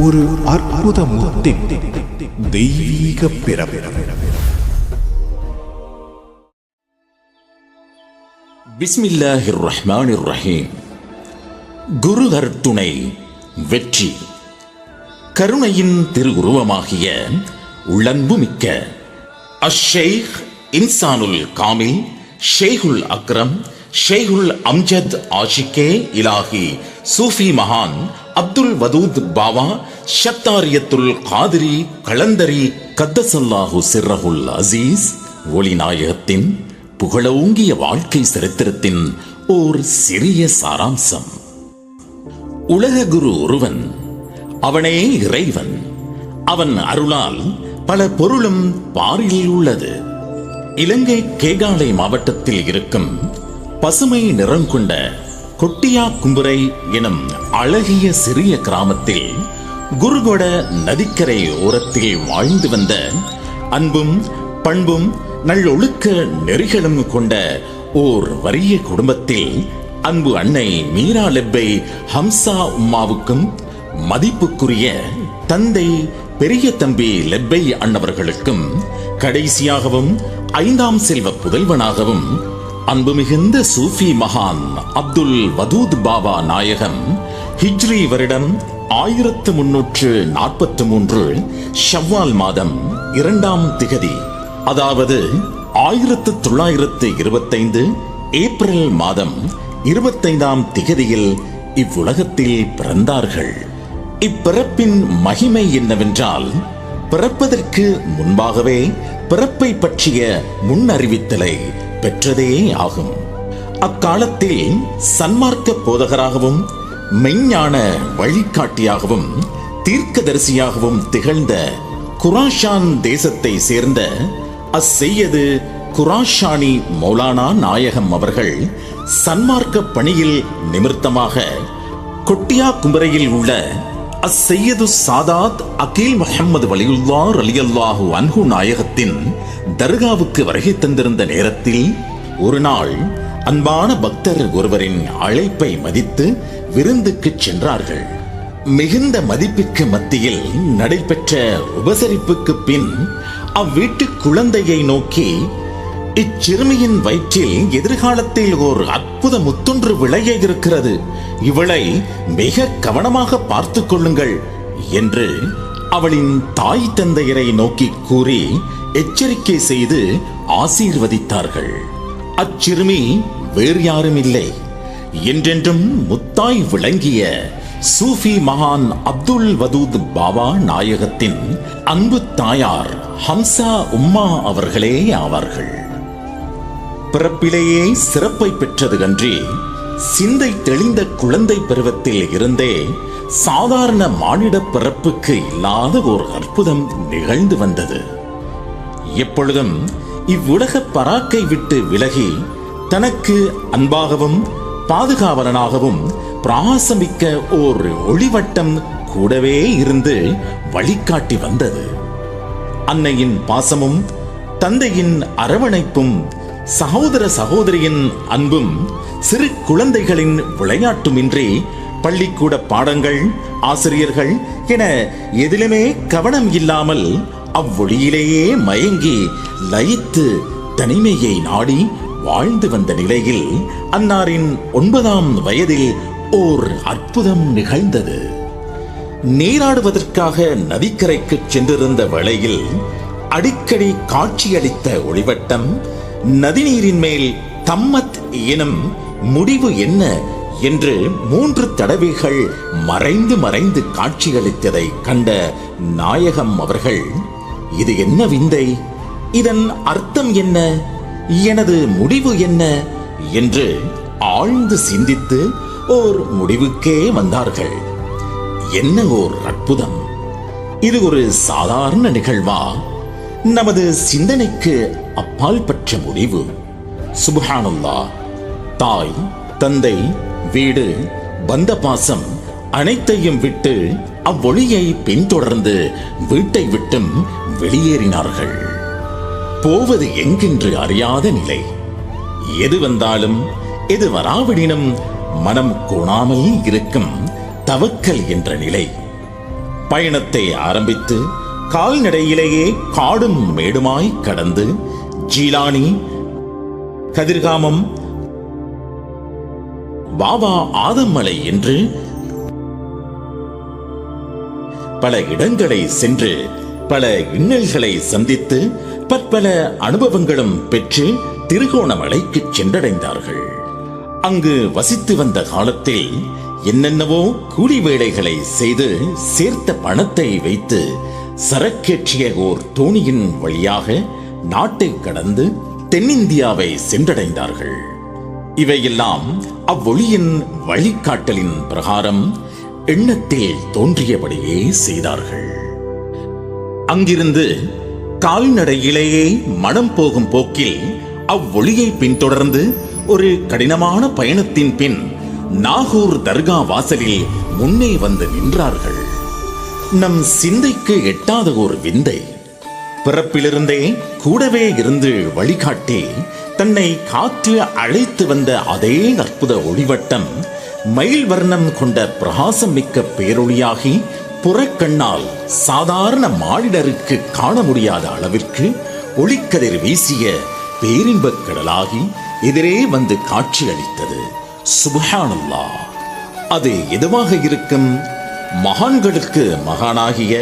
ஒரு அற்புத முத்தின் தெய்வீக பிறப்பு. பிஸ்மில்லாஹிர் ரஹ்மானிர் ரஹீம். குரு அருட்துணை வெற்றி. கருணையின் திருவுருவமாகிய உள்ளன்புமிக்க அஷேக் இன்சானுல் காமில் ஷேகுல் அக்ரம் ஷேகுல் அம்ஜத் ஆஷிகே இலாஹி சூஃபி மகான் அப்துல் வதூத் பாவா ஷத்தாரியத்துல் காதிரி கலந்தரி கத்தசல்லாஹு சிர்ரஹுல் அசீஸ் ஒளிநாயகத்தின் புகழோங்கிய வாழ்க்கை சரித்திரத்தின் ஓர் சிறிய சாராம்சம். உலக குரு ஒருவன், அவனே இறைவன். அவன் அருளால் பல பொருளும் பாரில் உள்ளது. இலங்கை கேகாலை மாவட்டத்தில் இருக்கும் பசுமை நிறம் கொண்ட கொட்டியா கும்புரை எனும் அழகிய சிறிய கிராமத்தில் குருகொட நதிக்கரை ஓரத்தில் வாழ்ந்து வந்த அன்பும் பண்பும் நல்லொழுக்க நெறிகளும் கொண்ட ஓர் வறிய குடும்பத்தில் அன்பு அன்னை மீரா லெப்பை ஹம்சா உம்மாவுக்கும் மதிப்புக்குரிய தந்தை பெரிய தம்பி லெப்பை அண்ணவர்களுக்கும் கடைசியாகவும் 5ஆம் செல்வ புதல்வனாகவும் அன்பு மிகுந்த சூஃபி மகான் அப்துல் வதூத் பாபா நாயகம் ஹிஜ்ரி வருடம் 1343 ஷவ்வால் மாதம் 2ஆம் திகதி, அதாவது 1925 ஏப்ரல் மாதம் 25ஆம் திகதியில் இவ்வுலகத்தில் பிறந்தார்கள். இப்பிறப்பின் மகிமை என்னவென்றால், பிறப்பதற்கு முன்பாகவே பிறப்பை பற்றிய முன்னறிவித்தலை பெற்றதே ஆகும். அக்காலத்தில் சன்மார்க்க போதகராகவும் மெய்ஞான வழிகாட்டியாகவும் தீர்க்கதரிசியாகவும் திகழ்ந்த குராஷான் தேசத்தை சேர்ந்த அஸ்ஸையது குராஷானி மௌலானா நாயகம் அவர்கள் சன்மார்க்க பணியில் நிமித்தமாக கொட்டியா கும்பரையில் உள்ள அஸ்ஸையது சாதாத் அகீல் முஹம்மது வலியுல்லா ரலியல்லாஹு அன்ஹு நாயகத்தின் தர்காவுக்கு வருகை தந்திருந்த நேரத்தில் ஒரு நாள் அன்பான பக்தர் ஒருவரின் அழைப்பை மதித்து விருந்துக்கு சென்றார்கள். மிகுந்த மதிப்புக்கு மத்தியில் நடைபெற்ற உபசரிப்புக்கு பின் அவ்வீட்டு குழந்தையை நோக்கி, இச்சிறுமியின் வயிற்றில் எதிர்காலத்தில் ஒரு அற்புத முத்தொன்று விளைய இருக்கிறது, இவளை மிக கவனமாக பார்த்துக் கொள்ளுங்கள் என்று அவளின் தாய் தந்தையரை நோக்கி கூறி எச்சரிக்கை செய்து ஆசீர்வதித்தார்கள். அச்சிறுமி வேறு யாரும் இல்லை, என்றென்றும் முத்தாய் விளங்கிய சூஃபி மகான் அப்துல் வதூத் பாபா நாயகத்தின் அன்பு தாயார் ஹம்சா உம்மா அவர்களே ஆவார்கள். பிறப்பிலேயே சிறப்பை பெற்றது அன்றி, சிந்தை தெளிந்த குழந்தை பருவத்தில் இருந்தே சாதாரண மானிட பிறப்புக்கு இல்லாத ஒரு அற்புதம் நிகழ்ந்து வந்தது. எப்பொழுதும் இவ்வுலக பராக்கை விட்டு விலகி தனக்கு அன்பாகவும் பாதுகாவலனாகவும் பிரகாசமிக்க ஓர் ஒளிவட்டம் கூடவே இருந்து வழிகாட்டி வந்தது. அன்னையின் பாசமும் தந்தையின் அரவணைப்பும் சகோதர சகோதரியின் அன்பும் சிறு குழந்தைகளின் விளையாட்டுமின்றி பள்ளிக்கூட பாடங்கள், ஆசிரியர்கள் என எதிலுமே கவனம் இல்லாமல் அவ்வொழியிலேயே மயங்கி லயித்து தனிமையை நாடி வாழ்ந்து வந்த நிலையில் அன்னாரின் 9ஆம் வயதில் ஓர் அற்புதம் நிகழ்ந்தது. நீராடுவதற்காக நதிக்கரைக்கு சென்றிருந்த வேளையில் அடிக்கடி காட்சியளித்த ஒளிவட்டம் நதிநீரின் மேல் தம்மத் எனும் முடிவு என்ன என்று 3 தடவைகள் மறைந்து மறைந்து காட்சியளித்ததை கண்ட நாயகம் அவர்கள், இது என்ன விந்தை, இதன் அர்த்தம் என்ன, எனது முடிவு என்ன என்று ஆழ்ந்து சிந்தித்து ஓர் முடிவுக்கே வந்தார்கள். என்ன ஓர் அற்புதம்! இது ஒரு சாதாரண நிகழ்வா? நமது சிந்தனைக்கு அப்பால் பற்ற முடிவு. சுப்ஹானல்லாஹ்! தாய், தந்தை, வீடு, பந்த பாசம் அனைத்தையும் விட்டு அவ்வொளியை பின்தொடர்ந்து வீட்டை விட்டும் வெளியேறினார்கள். போவது எங்கென்று அறியாத நிலை. எது வந்தாலும் எது வராவிடினும் மனம் கோணாமல் இருக்கும் தவக்கல் என்ற நிலை. பயணத்தை ஆரம்பித்து கால்நடையிலேயே காடும் மேடுமாய் கடந்து ஜீலானி, கதிர்காமம், பாபா ஆதம்மலை என்று பல இடங்களை சென்று பல இன்னல்களை சந்தித்து பற்பல அனுபவங்களும் பெற்று திருகோணமலைக்கு சென்றடைந்தார்கள். அங்கு வசித்து வந்த காலத்தில் என்னென்னவோ கூலி வேலைகளை செய்து சேர்த்த பணத்தை வைத்து சரக்கேற்றிய ஓர் தோணியின் வழியாக நாட்டை கடந்து தென்னிந்தியாவை சென்றடைந்தார்கள். இவையெல்லாம் அவ்வொளியின் வழிகாட்டலின் பிரகாரம் எண்ணத்தில் தோன்றியபடியே செய்தார்கள். அங்கிருந்து கால்நடையிலேயே மனம் போகும் போக்கில் அவ்வொளியை பின்தொடர்ந்து ஒரு கடினமான பயணத்தின் பின் நாகூர் தர்கா வாசலில் முன்னே வந்து நின்றார்கள். நம் சிந்தைக்கு எட்டாத ஒரு விந்தை. பிறப்பிலிருந்தே கூடவே இருந்து வழிகாட்டி தன்னை காத்து அழைத்து வந்த அதே அற்புத ஒளிவட்டம் மயில் வர்ணம் கொண்ட பிரகாசம் மிக்க பேரொளியாகி புறக்கண்ணால் சாதாரண மானிடருக்கு காண முடியாத அளவிற்கு ஒளிக்கதிர் வீசிய பேரின்பக் கடலாகி எதிரே வந்து காட்சி அளித்தது. சுப்ஹானல்லாஹ்! அது எதுவாக இருக்கும்? மகான்களுக்கு மகானாகிய,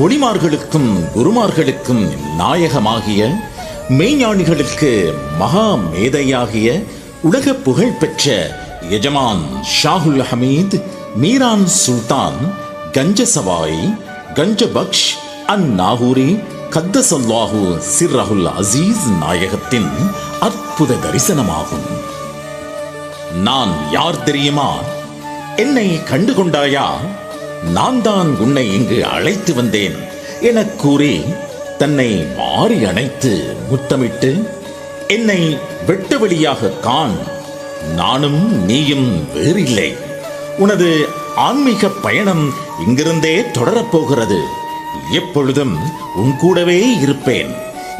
ஒளிமார்களுக்கும் குருமார்களுக்கும் நாயகமாகிய, மெய்ஞானிகளுக்கு மகா மேதையாகிய, உலக புகழ் பெற்ற எஜமான் ஷாஹுல் ஹமீத் மீரான் சுல்தான் கஞ்ச சவாய் கஞ்ச பக்ஷ் அன் நாகூரி கத்தசல்லாஹு சிர்ரஹுல் அசீஸ் நாயகத்தின் அற்புத தரிசனமாகும். நான் யார் தெரியுமா? என்னை கண்டுகொண்டாயா? நான் தான் உன்னை இங்கு அழைத்து வந்தேன் என கூறி தன்னை மாறி அணைத்து முத்தமிட்டு, என்னை வெட்ட வெளியாக காண், நானும் நீயும் வேறில்லை, உனது ஆன்மீக பயணம் இங்கிருந்தே தொடரப்போகிறது, எப்பொழுதும் உன் கூடவே இருப்பேன்,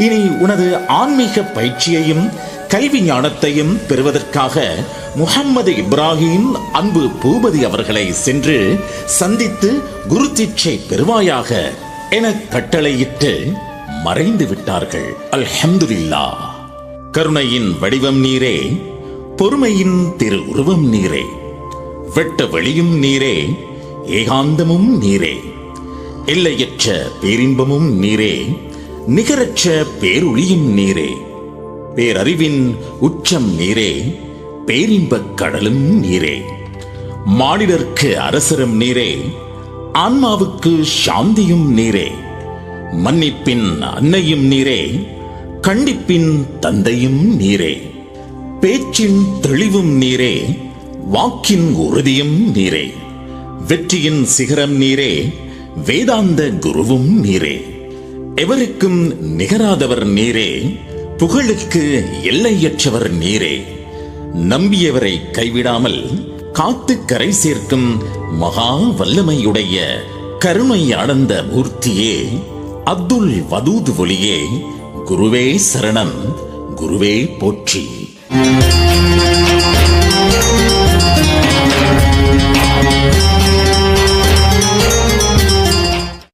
இனி உனது ஆன்மீக பயிற்சியையும் கல்வி ஞானத்தையும் பெறுவதற்காக முஹம்மது இப்ராஹிம் அன்பு பூபதி அவர்களை சென்று சந்தித்து குரு தீட்சை பெறுவாயாக என கட்டளையிட்டு மறைந்து விட்டார்கள். அல்ஹம்துலில்லாஹ்! கருணையின் வடிவம் நீரே, பொறுமையின் திரு உருவம் நீரே, வெட்ட வெளியும் நீரே, ஏகாந்தமும் நீரே, எல்லையற்ற பேரின்பமும் நீரே, நிகரற்ற பேரொளியும் நீரே, பேரறிவின் உச்சம் நீரே, பேரின்பக் கடலும் நீரே, மானிடர்க்கு அரசரும் நீரே, ஆன்மாவுக்கு சாந்தியும் நீரே, மன்னிப்பின் அன்னையும் நீரே, கண்டிப்பின் தந்தையும் நீரே, பேச்சின் தெளிவும் நீரே, வாக்கின் உறுதியும் நீரே, வெற்றியின் சிகரம் நீரே, வேதாந்த குருவும் நீரே, எவருக்கும் நிகராதவர் நீரே, புகழுக்கு எல்லையற்றவர் நீரே, நம்பியவரை கைவிடாமல் காத்து கரை சேர்க்கும் மகா வல்லமையுடைய கருணை ஆனந்த மூர்த்தியே, அப்துல் வதூத் ஒளியே, குருவே சரணம், குருவே போற்றி.